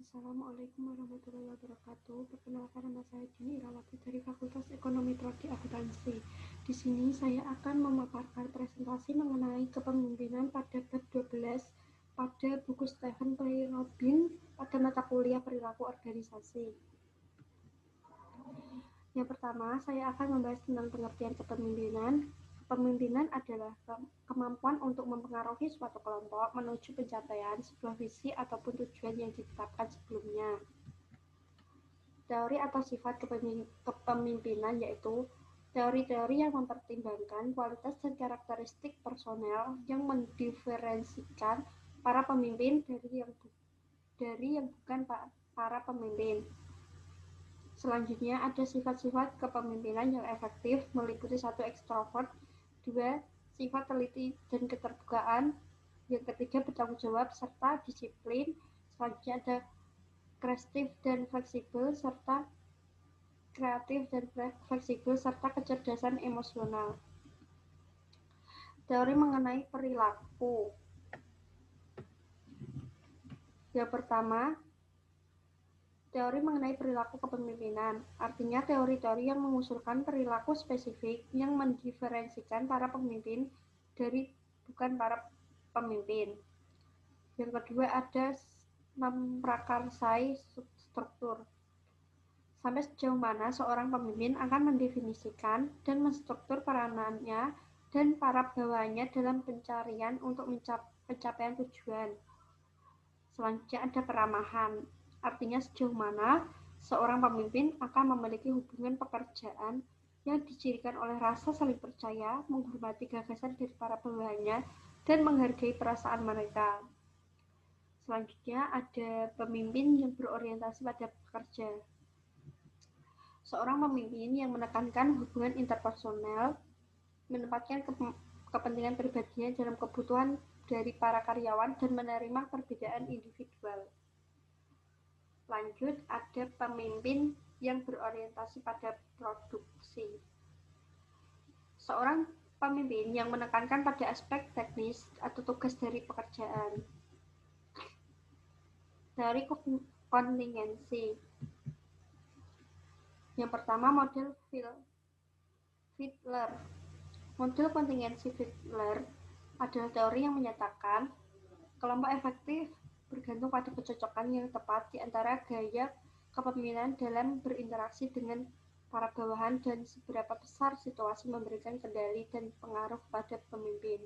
Assalamualaikum warahmatullahi wabarakatuh. Perkenalkan, nama saya Dini Irawati dari Fakultas Ekonomi Prodi Akuntansi. Di sini saya akan memaparkan presentasi mengenai kepemimpinan pada bab 12 pada buku Stephen P. Robin pada mata kuliah perilaku organisasi. Yang pertama, saya akan membahas tentang pengertian kepemimpinan. Kepemimpinan adalah kemampuan untuk mempengaruhi suatu kelompok menuju pencapaian sebuah visi ataupun tujuan yang ditetapkan sebelumnya. Teori atau sifat kepemimpinan yaitu teori-teori yang mempertimbangkan kualitas dan karakteristik personel yang mendiferensikan para pemimpin dari yang bukan para pemimpin. Selanjutnya ada sifat-sifat kepemimpinan yang efektif, meliputi 1. Ekstrovert, 2. Sifat teliti dan keterbukaan, yang ketiga bertanggung jawab serta disiplin. Selanjutnya ada kreatif dan fleksibel serta kecerdasan emosional. Teori mengenai perilaku. Yang pertama, teori mengenai perilaku kepemimpinan, artinya teori-teori yang mengusulkan perilaku spesifik yang mendiferensikan para pemimpin dari bukan para pemimpin. Yang kedua ada memprakarsai struktur. Sampai sejauh mana seorang pemimpin akan mendefinisikan dan menstruktur peranannya dan para bawahannya dalam pencarian untuk pencapaian tujuan. Selanjutnya ada keramahan, artinya sejauh mana seorang pemimpin akan memiliki hubungan pekerjaan yang dicirikan oleh rasa saling percaya, menghormati gagasan dari para bawahannya, dan menghargai perasaan mereka. Selanjutnya ada pemimpin yang berorientasi pada pekerja. Seorang pemimpin yang menekankan hubungan interpersonal, menempatkan kepentingan pribadinya dalam kebutuhan dari para karyawan dan menerima perbedaan individual. Lanjut, ada pemimpin yang berorientasi pada produksi. Seorang pemimpin yang menekankan pada aspek teknis atau tugas dari pekerjaan. Dari kontingensi. Yang pertama, model Fiedler. Model kontingensi Fiedler adalah teori yang menyatakan kelompok efektif bergantung pada kecocokan yang tepat di antara gaya kepemimpinan dalam berinteraksi dengan para bawahan dan seberapa besar situasi memberikan kendali dan pengaruh pada pemimpin.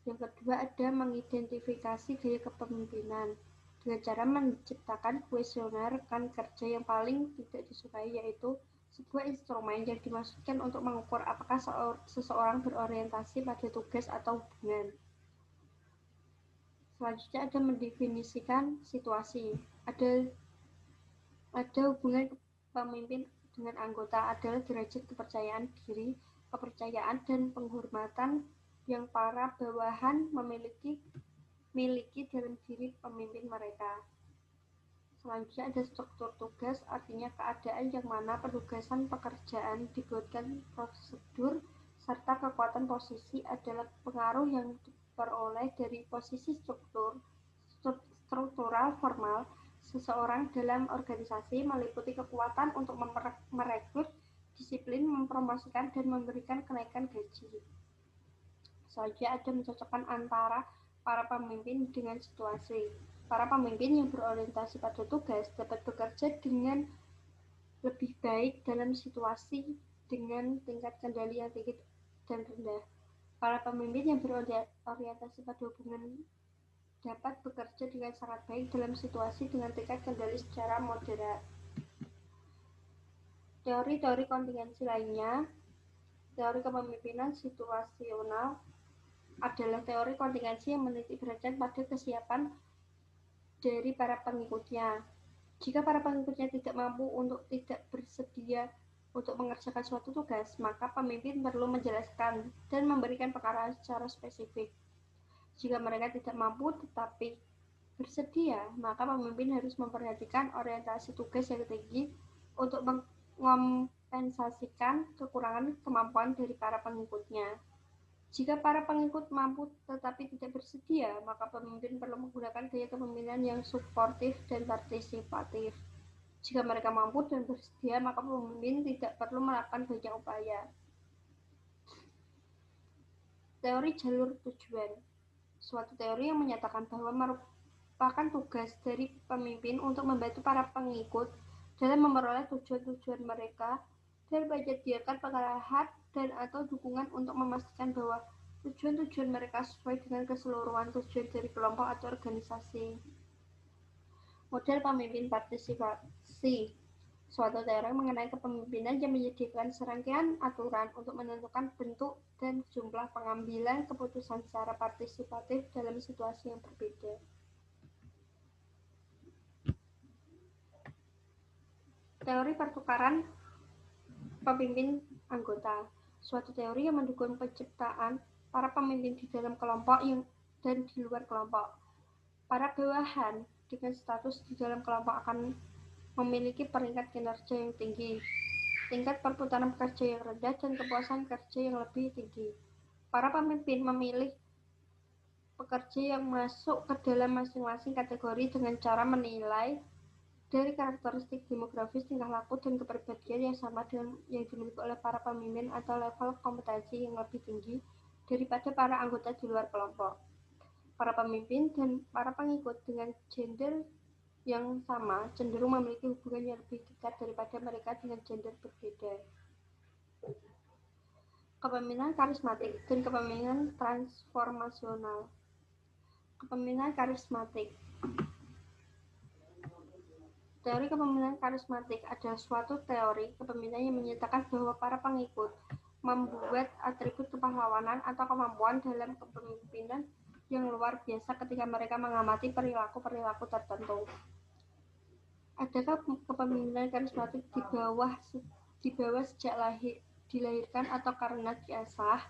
Yang kedua ada mengidentifikasi gaya kepemimpinan dengan cara menciptakan kuesioner rekan kerja yang paling tidak disukai, yaitu sebuah instrumen yang dimaksudkan untuk mengukur apakah seseorang berorientasi pada tugas atau hubungan. Selanjutnya ada mendefinisikan situasi. Ada hubungan pemimpin dengan anggota adalah derajat kepercayaan diri, kepercayaan dan penghormatan yang para bawahan miliki dalam diri pemimpin mereka. Selanjutnya ada struktur tugas, artinya keadaan yang mana penugasan pekerjaan dibuatkan prosedur serta kekuatan posisi adalah pengaruh yang diperoleh dari posisi struktural formal seseorang dalam organisasi, meliputi kekuatan untuk merekrut, disiplin, mempromosikan, dan memberikan kenaikan gaji. Selanjutnya ada mencocokkan antara para pemimpin dengan situasi. Para pemimpin yang berorientasi pada tugas dapat bekerja dengan lebih baik dalam situasi dengan tingkat kendali yang tinggi dan rendah. Para pemimpin yang berorientasi pada hubungan dapat bekerja dengan sangat baik dalam situasi dengan tingkat kendali secara moderat. Teori-teori kontingensi lainnya, teori kepemimpinan situasional adalah teori kontingensi yang menitik beratkan pada kesiapan dari para pengikutnya. Jika para pengikutnya tidak mampu untuk tidak bersedia untuk mengerjakan suatu tugas, maka pemimpin perlu menjelaskan dan memberikan pengarahan secara spesifik. Jika mereka tidak mampu tetapi bersedia, maka pemimpin harus memperhatikan orientasi tugas yang tinggi untuk mengompensasikan kekurangan kemampuan dari para pengikutnya. Jika para pengikut mampu tetapi tidak bersedia, maka pemimpin perlu menggunakan gaya kepemimpinan yang suportif dan partisipatif. Jika mereka mampu dan bersedia, maka pemimpin tidak perlu melakukan banyak upaya. Teori jalur tujuan. Suatu teori yang menyatakan bahwa merupakan tugas dari pemimpin untuk membantu para pengikut dalam memperoleh tujuan-tujuan mereka dan menyediakan pengarahan dan atau dukungan untuk memastikan bahwa tujuan-tujuan mereka sesuai dengan keseluruhan tujuan dari kelompok atau organisasi. Model pemimpin partisipasi. Suatu teori mengenai kepemimpinan yang menyediakan serangkaian aturan untuk menentukan bentuk dan jumlah pengambilan keputusan secara partisipatif dalam situasi yang berbeda. Teori pertukaran pemimpin anggota. Suatu teori yang mendukung penciptaan para pemimpin di dalam kelompok dan di luar kelompok. Para bawahan dengan status di dalam kelompok akan memiliki peringkat kinerja yang tinggi, tingkat perputaran kerja yang rendah, dan kepuasan kerja yang lebih tinggi. Para pemimpin memilih pekerja yang masuk ke dalam masing-masing kategori dengan cara menilai dari karakteristik demografis, tingkah laku, dan kepribadian yang sama dengan yang dimiliki oleh para pemimpin atau level kompetensi yang lebih tinggi daripada para anggota di luar kelompok. Para pemimpin dan para pengikut dengan gender yang sama cenderung memiliki hubungan yang lebih dekat daripada mereka dengan gender berbeda. Kepemimpinan karismatik dan kepemimpinan transformasional. Kepemimpinan karismatik. Teori kepemimpinan karismatik adalah suatu teori kepemimpinan yang menyatakan bahwa para pengikut membuat atribut kepahlawanan atau kemampuan dalam kepemimpinan yang luar biasa ketika mereka mengamati perilaku-perilaku tertentu. Adakah kepemimpinan karismatik di bawah sejak dilahirkan atau karena diasah?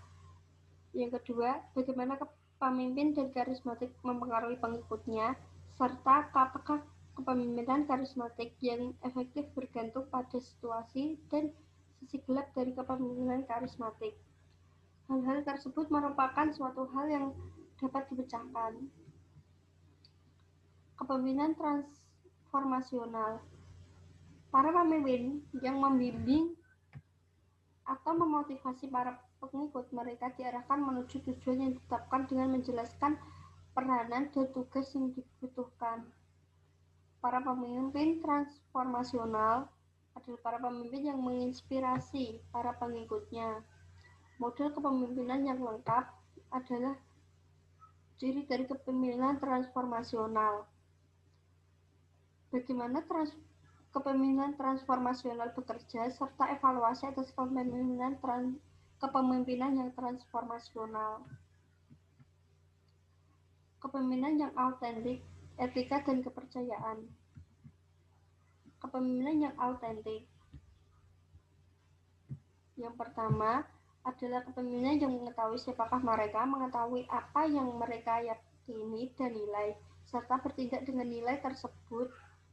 Yang kedua, bagaimana pemimpin dan karismatik mempengaruhi pengikutnya, serta apakah kepemimpinan karismatik yang efektif bergantung pada situasi dan sisi gelap dari kepemimpinan karismatik. Hal-hal tersebut merupakan suatu hal yang dapat dipecahkan. Kepemimpinan transformasional. Para pemimpin yang membimbing atau memotivasi para pengikut mereka diarahkan menuju tujuan yang ditetapkan dengan menjelaskan peranan dan tugas yang dibutuhkan. Para pemimpin transformasional adalah para pemimpin yang menginspirasi para pengikutnya. Model kepemimpinan yang lengkap adalah ciri dari kepemimpinan transformasional. Bagaimana kepemimpinan transformasional bekerja, serta evaluasi atas kepemimpinan yang transformasional. Kepemimpinan yang autentik, etika dan kepercayaan. Kepemimpinan yang autentik. Yang pertama adalah kepemimpinan yang mengetahui siapakah mereka, mengetahui apa yang mereka yakini dan nilai, serta bertindak dengan nilai tersebut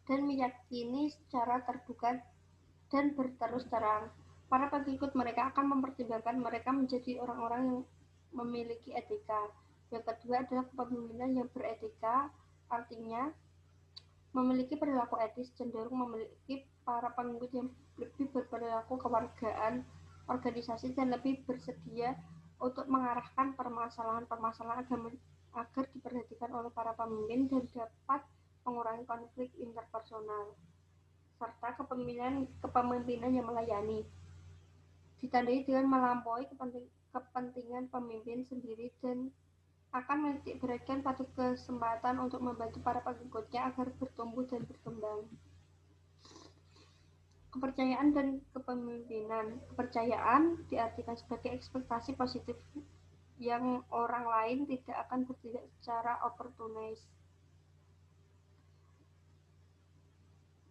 dan meyakini secara terbuka dan berterus terang. Para pengikut mereka akan mempertimbangkan mereka menjadi orang-orang yang memiliki etika. Yang kedua adalah kepemimpinan yang beretika, artinya memiliki perilaku etis, cenderung memiliki para pengikut yang lebih berperilaku kewargaan organisasi dan lebih bersedia untuk mengarahkan permasalahan-permasalahan agar diperhatikan oleh para pemimpin dan dapat mengurangi konflik interpersonal. Serta kepemimpinan yang melayani, ditandai dengan melampaui kepentingan pemimpin sendiri dan akan menitikberatkan pada kesempatan untuk membantu para pengikutnya agar bertumbuh dan berkembang. Kepercayaan dan kepemimpinan. Kepercayaan diartikan sebagai ekspektasi positif yang orang lain tidak akan bertindak secara oportunis.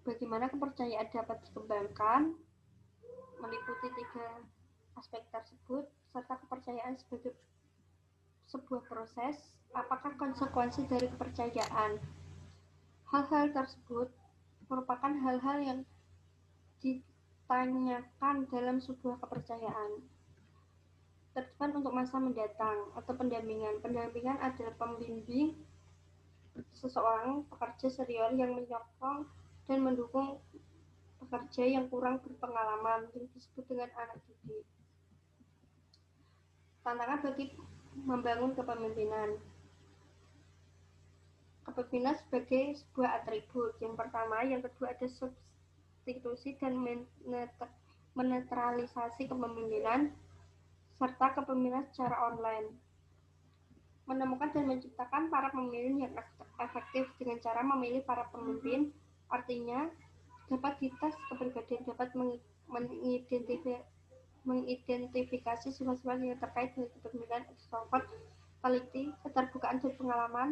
Bagaimana kepercayaan dapat dikembangkan? Meliputi 3 aspek tersebut, serta kepercayaan sebagai sebuah proses. Apakah konsekuensi dari kepercayaan? Hal-hal tersebut merupakan hal-hal yang ditanyakan dalam sebuah kepercayaan. terdepan untuk masa mendatang atau pendampingan. Pendampingan adalah pembimbing seseorang pekerja senior yang menyokong dan mendukung pekerja yang kurang berpengalaman, yang disebut dengan anak didik. Tantangan bagi membangun kepemimpinan. Kepemimpinan sebagai sebuah atribut. Yang pertama, yang kedua ada substitusi dan menetralisasi kepemimpinan serta kepemimpinan secara online. Menemukan dan menciptakan para pemimpin yang efektif dengan cara memilih para pemimpin, artinya dapat dites kepribadian, dapat mengidentifikasi sifat-sifat yang terkait dengan kepemimpinan ekstrovert, teliti, keterbukaan dan pengalaman.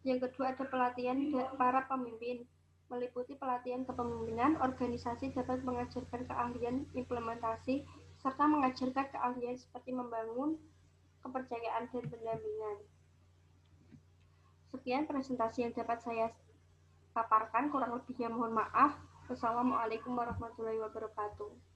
Yang kedua ada pelatihan para pemimpin, meliputi pelatihan kepemimpinan. Organisasi dapat mengajarkan keahlian implementasi serta mengajarkan keahlian seperti membangun kepercayaan dan pendampingan. Sekian presentasi yang dapat saya paparkan, kurang lebihnya mohon maaf. Wassalamualaikum warahmatullahi wabarakatuh.